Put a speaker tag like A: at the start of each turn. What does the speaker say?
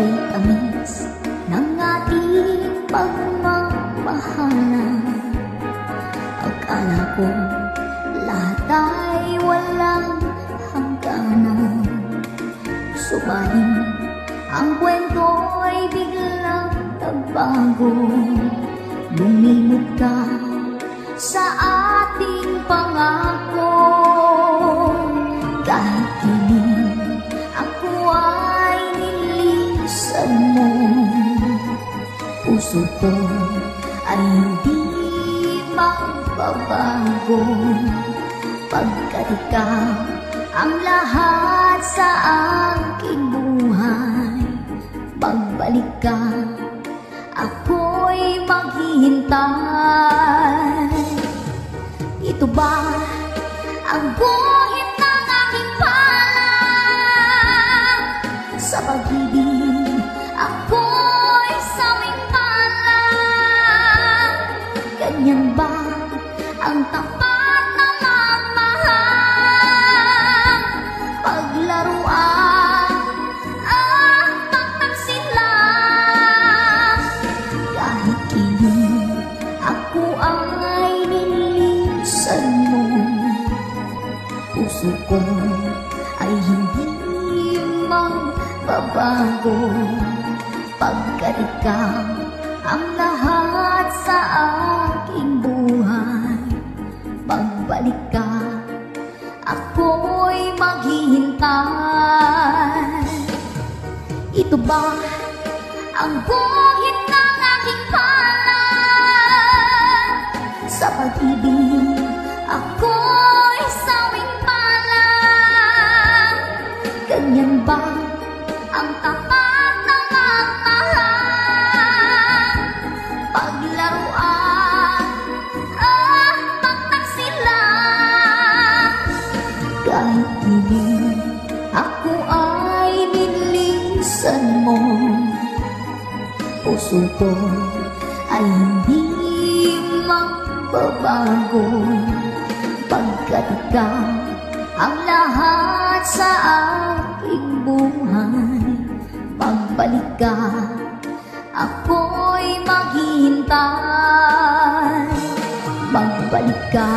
A: ay tamis ng ating pagmamahalan. Akala ko lahat ay walang hangganan, subalit ang kwento ay biglang nagbago. Lumimot ka sa ating pangako. Kahit kini ako ay nilisan mo, puso ko ay hindi magbabago. Pagkat ikaw ang lahat sa aking buhay, magbalik ka, ako'y maghihintay. Ito ba ang guhit ng aking palad? Sa pag-ibig ako'y sawing palad. Ganyan ba ang tapat na magmahal? Paglaruan at pagtagsilang. Kahit kini ako ay nilisan mo, puso ko ay hindi magbabago. Pagkat ikaw ang lahat sa aking buhay, magbalik ka, ako'y maghihintay. Ito ba ang guhit ng aking palad? Sa pag-ibig ako'y sawing palad. Ganyan ba ang tapat na magmahal? Paglaruan at pagtagsilang. Kahit hindi ako ay nilisan mo, puso ko ay hindi magbabago. Pagkat ikaw ang lahat sa aking buhay, magbalik ka, ako'y maghihintay. Magbalik ka.